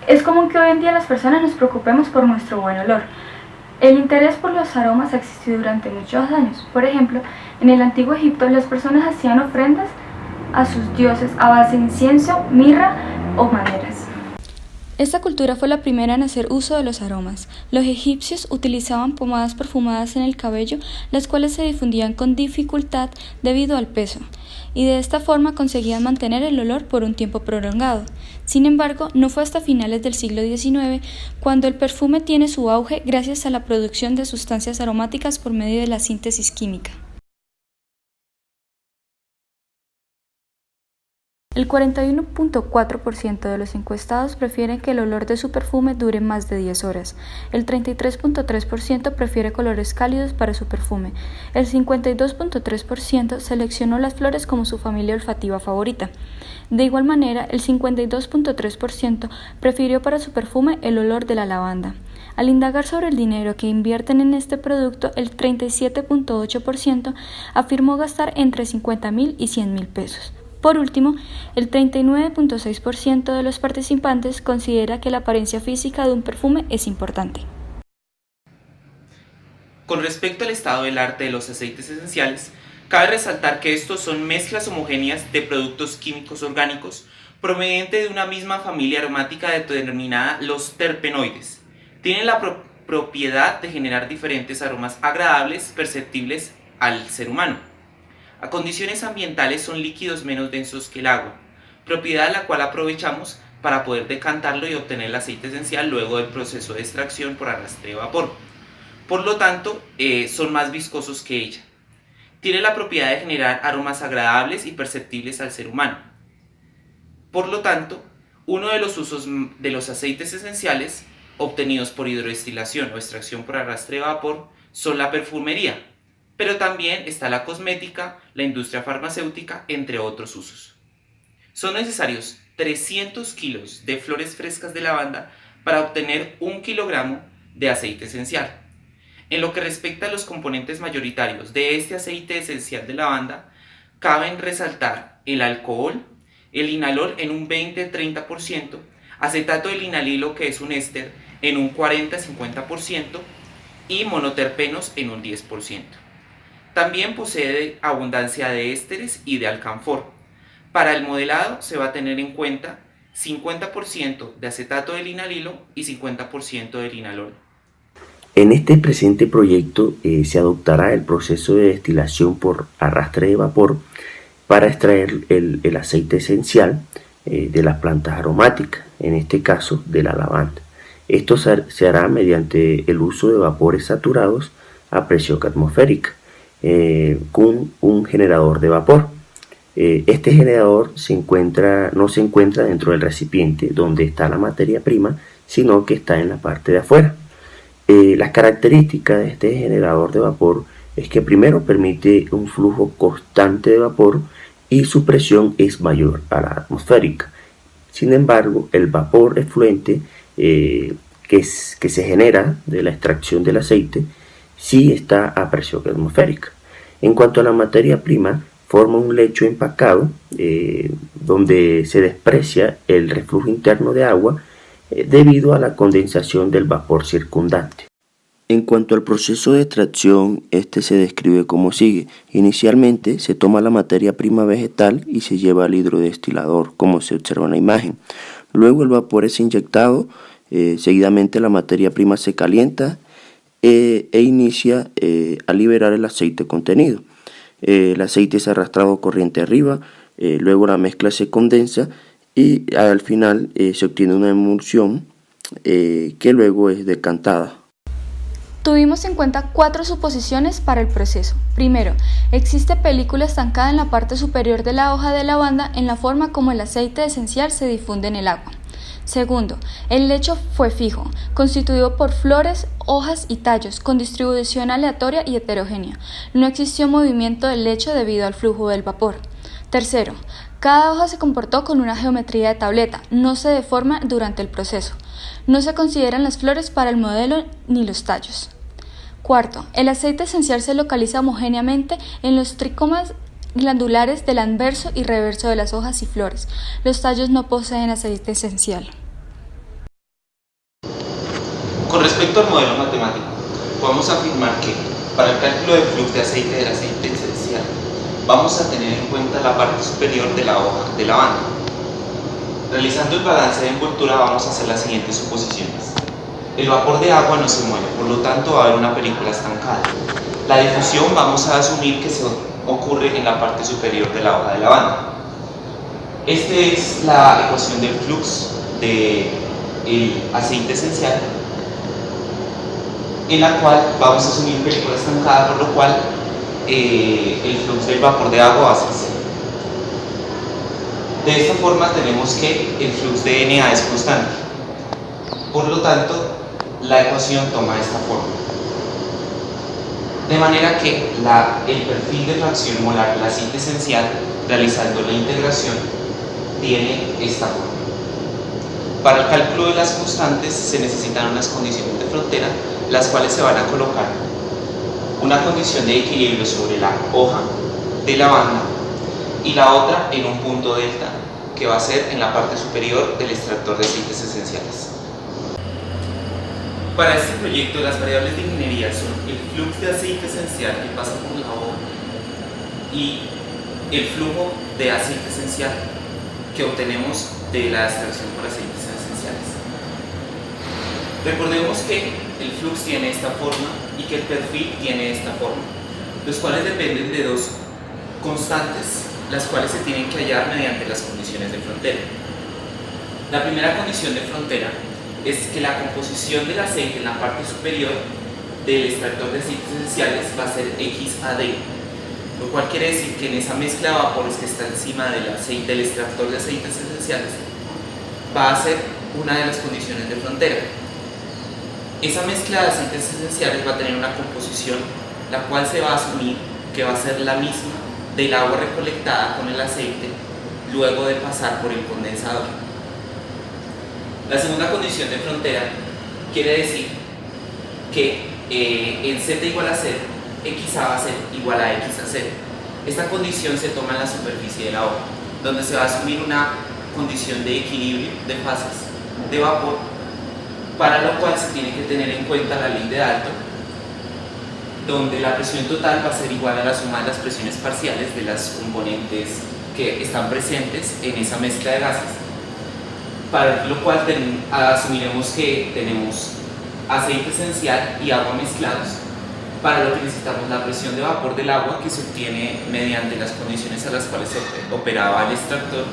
Es común que hoy en día las personas nos preocupemos por nuestro buen olor. El interés por los aromas ha existido durante muchos años. Por ejemplo, en el antiguo Egipto las personas hacían ofrendas a sus dioses a base de incienso, mirra o maderas. Esta cultura fue la primera en hacer uso de los aromas. Los egipcios utilizaban pomadas perfumadas en el cabello, las cuales se difundían con dificultad debido al peso, y de esta forma conseguían mantener el olor por un tiempo prolongado. Sin embargo, no fue hasta finales del siglo XIX cuando el perfume tiene su auge gracias a la producción de sustancias aromáticas por medio de la síntesis química. El 41.4% de los encuestados prefieren que el olor de su perfume dure más de 10 horas. El 33.3% prefiere colores cálidos para su perfume. El 52.3% seleccionó las flores como su familia olfativa favorita. De igual manera, el 52.3% prefirió para su perfume el olor de la lavanda. Al indagar sobre el dinero que invierten en este producto, el 37.8% afirmó gastar entre 50.000 y 100.000 pesos. Por último, el 39.6% de los participantes considera que la apariencia física de un perfume es importante. Con respecto al estado del arte de los aceites esenciales, cabe resaltar que estos son mezclas homogéneas de productos químicos orgánicos provenientes de una misma familia aromática determinada, los terpenoides. Tienen la propiedad de generar diferentes aromas agradables perceptibles al ser humano. A condiciones ambientales son líquidos menos densos que el agua, propiedad la cual aprovechamos para poder decantarlo y obtener el aceite esencial luego del proceso de extracción por arrastre de vapor. Por lo tanto, son más viscosos que ella. Tiene la propiedad de generar aromas agradables y perceptibles al ser humano. Por lo tanto, uno de los usos de los aceites esenciales obtenidos por hidrodestilación o extracción por arrastre de vapor son la perfumería, pero también está la cosmética, la industria farmacéutica, entre otros usos. Son necesarios 300 kilos de flores frescas de lavanda para obtener 1 kilogramo de aceite esencial. En lo que respecta a los componentes mayoritarios de este aceite esencial de lavanda, caben resaltar el alcohol, el linalol en un 20-30%, acetato de linalilo, que es un éster, en un 40-50% y monoterpenos en un 10%. También posee abundancia de ésteres y de alcanfor. Para el modelado se va a tener en cuenta 50% de acetato de linalilo y 50% de linalol. En este presente proyecto se adoptará el proceso de destilación por arrastre de vapor para extraer el aceite esencial de las plantas aromáticas, en este caso de la lavanda. Esto se hará mediante el uso de vapores saturados a presión atmosférica con un generador de vapor. Este generador no se encuentra dentro del recipiente donde está la materia prima, sino que está en la parte de afuera. Las características de este generador de vapor es que primero permite un flujo constante de vapor y su presión es mayor a la atmosférica. Sin embargo, el vapor efluente que se genera de la extracción del aceite sí está a presión atmosférica. En cuanto a la materia prima, forma un lecho empacado donde se desprecia el reflujo interno de agua debido a la condensación del vapor circundante. En cuanto al proceso de extracción, este se describe como sigue. Inicialmente se toma la materia prima vegetal y se lleva al hidrodestilador, como se observa en la imagen. Luego el vapor es inyectado, seguidamente la materia prima se calienta e inicia a liberar el aceite contenido. El aceite es arrastrado corriente arriba, luego la mezcla se condensa y al final se obtiene una emulsión que luego es decantada. Tuvimos en cuenta 4 suposiciones para el proceso. Primero, existe película estancada en la parte superior de la hoja de lavanda en la forma como el aceite esencial se difunde en el agua. Segundo, el lecho fue fijo, constituido por flores, hojas y tallos, con distribución aleatoria y heterogénea. No existió movimiento del lecho debido al flujo del vapor. Tercero, cada hoja se comportó con una geometría de tableta, no se deforma durante el proceso. No se consideran las flores para el modelo ni los tallos. Cuarto, el aceite esencial se localiza homogéneamente en los tricomas glandulares del anverso y reverso de las hojas y flores. Los tallos no poseen aceite esencial. Con respecto al modelo matemático, podemos afirmar que para el cálculo del flujo de aceite del aceite esencial vamos a tener en cuenta la parte superior de la hoja de la banda. Realizando el balance de envoltura vamos a hacer las siguientes suposiciones. El vapor de agua no se mueve, por lo tanto va a haber una película estancada. La difusión vamos a asumir que se ocurre en la parte superior de la hoja de la banda. Esta es la ecuación del flux del aceite esencial, en la cual vamos a asumir película estancada, por lo cual el flux del vapor de agua va a ser cero. De esta forma tenemos que el flux de Na es constante. Por lo tanto, la ecuación toma esta forma. De manera que el perfil de fracción molar del aceite esencial, realizando la integración, tiene esta forma. Para el cálculo de las constantes se necesitan unas condiciones de frontera, las cuales se van a colocar una condición de equilibrio sobre la hoja de la banda y la otra en un punto delta, que va a ser en la parte superior del extractor de aceites esenciales. Para este proyecto, las variables de ingeniería son el flujo de aceite esencial que pasa por la hoja y el flujo de aceite esencial que obtenemos de la extracción por aceites esenciales. Recordemos que el flux tiene esta forma y que el perfil tiene esta forma, los cuales dependen de dos constantes, las cuales se tienen que hallar mediante las condiciones de frontera. La primera condición de frontera es que la composición del aceite en la parte superior del extractor de aceites esenciales va a ser XAD, lo cual quiere decir que en esa mezcla de vapores que está encima del aceite del extractor de aceites esenciales va a ser una de las condiciones de frontera. Esa mezcla de aceites esenciales va a tener una composición la cual se va a asumir que va a ser la misma del agua recolectada con el aceite luego de pasar por el condensador. La segunda condición de frontera quiere decir que en Z igual a 0, XA va a ser igual a X a 0. Esta condición se toma en la superficie de la hoja, donde se va a asumir una condición de equilibrio de fases de vapor, para lo cual se tiene que tener en cuenta la ley de Dalton, donde la presión total va a ser igual a la suma de las presiones parciales de las componentes que están presentes en esa mezcla de gases, para lo cual asumiremos que tenemos aceite esencial y agua mezclados, para lo que necesitamos la presión de vapor del agua, que se obtiene mediante las condiciones a las cuales se operaba el extractor,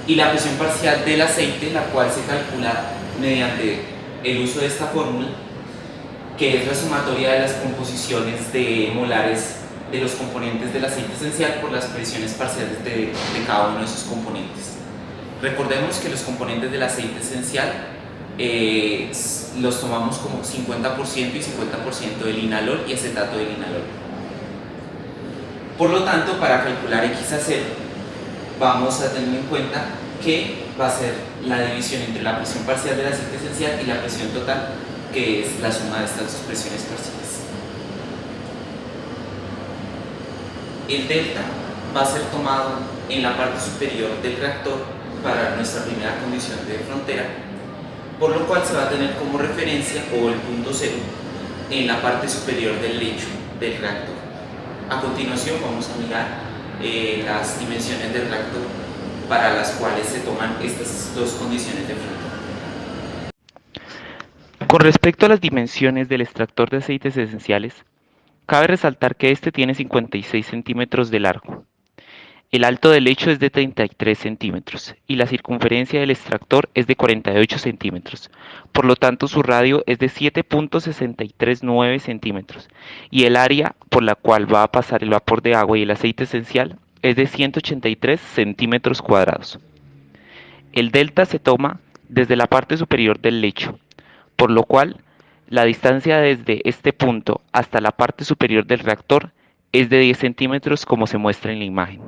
y la presión parcial del aceite, la cual se calcula mediante el uso de esta fórmula, que es la sumatoria de las composiciones de molares de los componentes del aceite esencial por las presiones parciales de cada uno de esos componentes. Recordemos que los componentes del aceite esencial los tomamos como 50% y 50% del linalol y acetato de linalol. Por lo tanto, para calcular X a 0, vamos a tener en cuenta que va a ser la división entre la presión parcial del aceite esencial y la presión total, que es la suma de estas dos presiones parciales. El delta va a ser tomado en la parte superior del reactor para nuestra primera condición de frontera, por lo cual se va a tener como referencia o el punto cero en la parte superior del lecho del reactor. A continuación vamos a mirar las dimensiones del reactor para las cuales se toman estas dos condiciones de frontera. Con respecto a las dimensiones del extractor de aceites esenciales, cabe resaltar que este tiene 56 centímetros de largo. El alto del lecho es de 33 centímetros y la circunferencia del extractor es de 48 centímetros. Por lo tanto, su radio es de 7.639 centímetros y el área por la cual va a pasar el vapor de agua y el aceite esencial es de 183 centímetros cuadrados. El delta se toma desde la parte superior del lecho, por lo cual la distancia desde este punto hasta la parte superior del reactor es de 10 centímetros como se muestra en la imagen.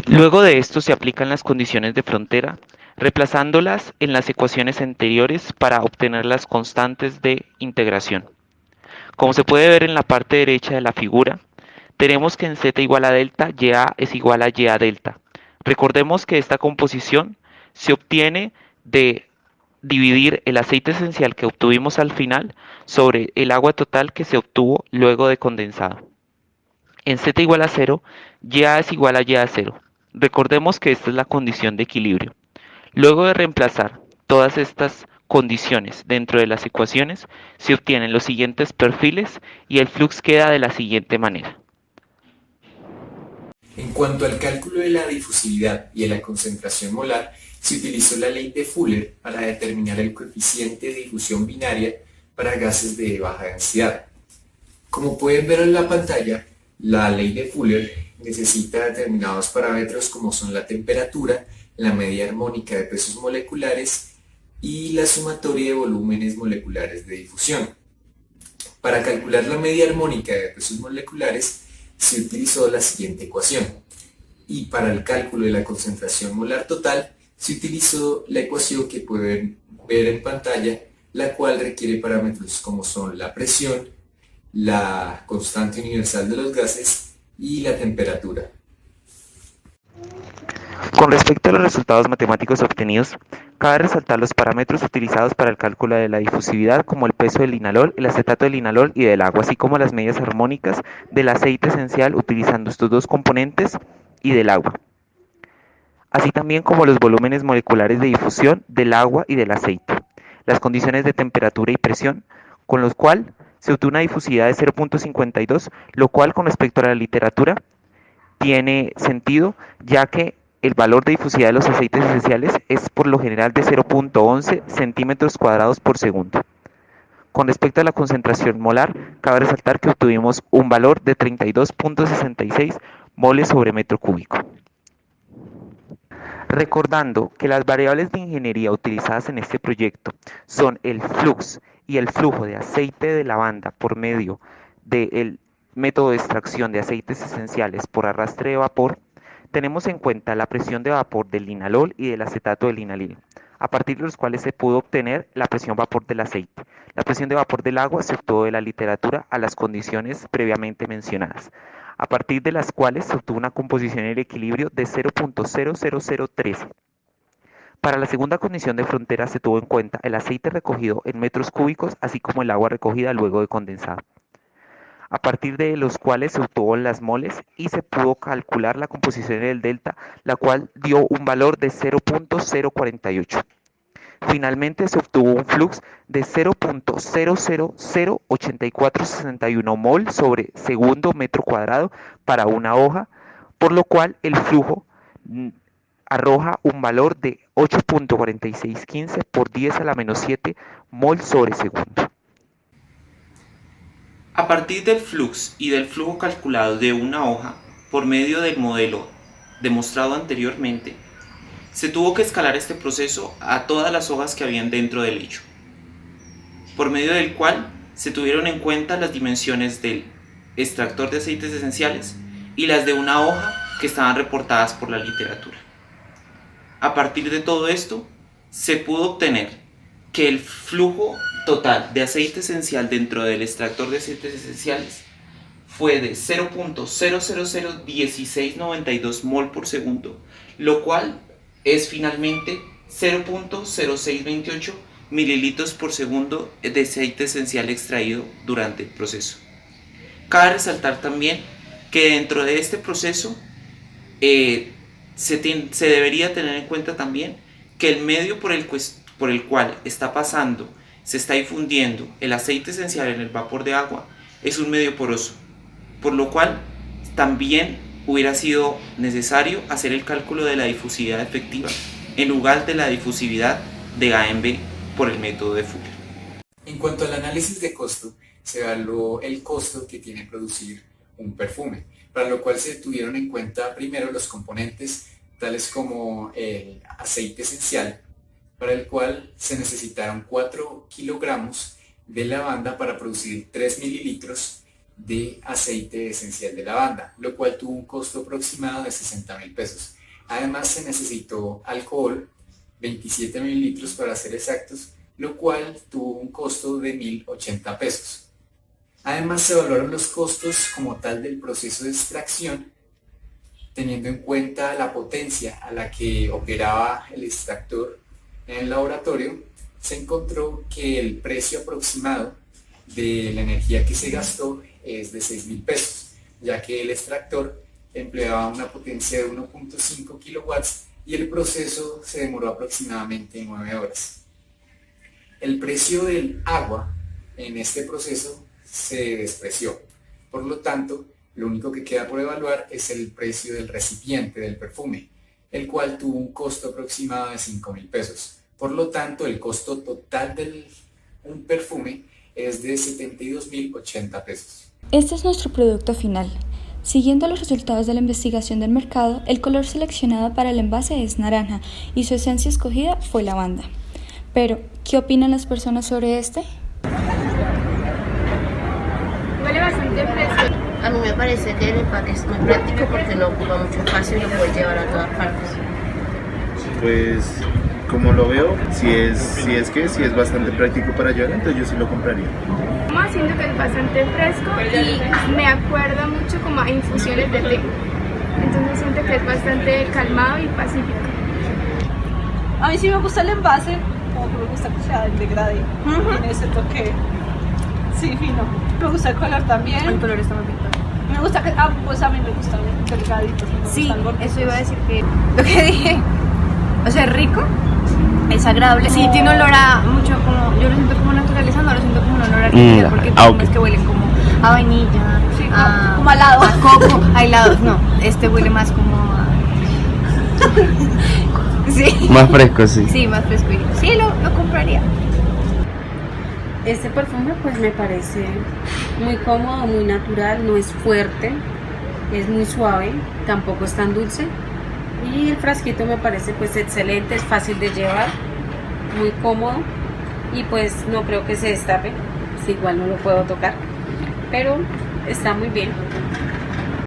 Luego de esto se aplican las condiciones de frontera, reemplazándolas en las ecuaciones anteriores para obtener las constantes de integración. Como se puede ver en la parte derecha de la figura, tenemos que en Z igual a delta, YA es igual a YA delta. Recordemos que esta composición se obtiene de dividir el aceite esencial que obtuvimos al final sobre el agua total que se obtuvo luego de condensado. En Z igual a 0, YA es igual a YA a 0. Recordemos que esta es la condición de equilibrio. Luego de reemplazar todas estas condiciones dentro de las ecuaciones, se obtienen los siguientes perfiles y el flux queda de la siguiente manera. En cuanto al cálculo de la difusividad y de la concentración molar, se utilizó la ley de Fuller para determinar el coeficiente de difusión binaria para gases de baja densidad. Como pueden ver en la pantalla, la ley de Fuller necesita determinados parámetros como son la temperatura, la media armónica de pesos moleculares y la sumatoria de volúmenes moleculares de difusión. Para calcular la media armónica de pesos moleculares se utilizó la siguiente ecuación, y para el cálculo de la concentración molar total se utilizó la ecuación que pueden ver en pantalla, la cual requiere parámetros como son la presión, la constante universal de los gases y la temperatura. Con respecto a los resultados matemáticos obtenidos, cabe resaltar los parámetros utilizados para el cálculo de la difusividad, como el peso del linalol, el acetato del linalol y del agua, así como las medidas armónicas del aceite esencial utilizando estos dos componentes y del agua, así también como los volúmenes moleculares de difusión del agua y del aceite, las condiciones de temperatura y presión, con los cuales se obtuvo una difusividad de 0.52, lo cual con respecto a la literatura tiene sentido, ya que el valor de difusividad de los aceites esenciales es por lo general de 0.11 centímetros cuadrados por segundo. Con respecto a la concentración molar, cabe resaltar que obtuvimos un valor de 32.66 moles sobre metro cúbico. Recordando que las variables de ingeniería utilizadas en este proyecto son el flux y el flujo de aceite de lavanda por medio del método de extracción de aceites esenciales por arrastre de vapor, tenemos en cuenta la presión de vapor del linalol y del acetato del linalil, a partir de los cuales se pudo obtener la presión vapor del aceite. La presión de vapor del agua se obtuvo de la literatura a las condiciones previamente mencionadas, a partir de las cuales se obtuvo una composición en el equilibrio de 0.00013. Para la segunda condición de frontera se tuvo en cuenta el aceite recogido en metros cúbicos, así como el agua recogida luego de condensado, a partir de los cuales se obtuvo las moles y se pudo calcular la composición del delta, la cual dio un valor de 0.048. Finalmente se obtuvo un flux de 0.0008461 mol sobre segundo metro cuadrado para una hoja, por lo cual el flujo arroja un valor de 8.4615 por 10 a la menos 7 mol sobre segundo. A partir del flux y del flujo calculado de una hoja, por medio del modelo demostrado anteriormente, se tuvo que escalar este proceso a todas las hojas que habían dentro del lecho, por medio del cual se tuvieron en cuenta las dimensiones del extractor de aceites esenciales y las de una hoja que estaban reportadas por la literatura. A partir de todo esto, se pudo obtener que el flujo total de aceite esencial dentro del extractor de aceites esenciales fue de 0.0001692 mol por segundo, lo cual es finalmente 0.0628 mililitros por segundo de aceite esencial extraído durante el proceso. Cabe resaltar también que dentro de este proceso se debería tener en cuenta también que el medio por el cual se está difundiendo el aceite esencial en el vapor de agua es un medio poroso, por lo cual también hubiera sido necesario hacer el cálculo de la difusividad efectiva en lugar de la difusividad de A en B por el método de Fuller. En cuanto al análisis de costo, se evaluó el costo que tiene producir un perfume, para lo cual se tuvieron en cuenta primero los componentes tales como el aceite esencial, para el cual se necesitaron 4 kilogramos de lavanda para producir 3 mililitros de aceite esencial de lavanda, lo cual tuvo un costo aproximado de 60.000 pesos. Además se necesitó alcohol, 27 mililitros para ser exactos, lo cual tuvo un costo de 1.080 pesos. Además se evaluaron los costos como tal del proceso de extracción, teniendo en cuenta la potencia a la que operaba el extractor en el laboratorio, se encontró que el precio aproximado de la energía que se gastó es de 6.000 pesos, ya que el extractor empleaba una potencia de 1.5 kilowatts y el proceso se demoró aproximadamente 9 horas. El precio del agua en este proceso se despreció, por lo tanto, lo único que queda por evaluar es el precio del recipiente del perfume, el cual tuvo un costo aproximado de 5.000 pesos. Por lo tanto, el costo total de un perfume es de 72.080 pesos. Este es nuestro producto final. Siguiendo los resultados de la investigación del mercado, el color seleccionado para el envase es naranja y su esencia escogida fue lavanda. Pero, ¿qué opinan las personas sobre este? Huele bastante fresco. A mí me parece que el empaque es muy práctico porque no ocupa mucho espacio y lo puedes llevar a todas partes. Pues como lo veo, si es bastante práctico para llevar, entonces yo sí lo compraría. Siento que es bastante fresco y me acuerda mucho como a infusiones de té. Entonces siento que es bastante calmado y pacífico. A mí sí me gusta el envase, como que me gusta que sea el degradé. Tiene ese toque, sí, fino. Me gusta el color también. El color está muy bonito. Me gusta que, pues a mí me gusta delgadito. Sí, eso iba a decir que lo que dije, o sea, es rico, es agradable. Sí, tiene olor a mucho como, yo lo siento como naturaleza, no lo siento como un olor artificial, porque hay que huelen como a vainilla, sí, a, como a helado, a coco, a helados, no, este huele más como a... Sí. Más fresco, sí. Sí, más fresco. Sí, lo compraría. Este perfume pues me parece muy cómodo, muy natural, no es fuerte, es muy suave, tampoco es tan dulce. Y el frasquito me parece pues excelente, es fácil de llevar, muy cómodo y pues no creo que se destape, pues igual no lo puedo tocar, pero está muy bien.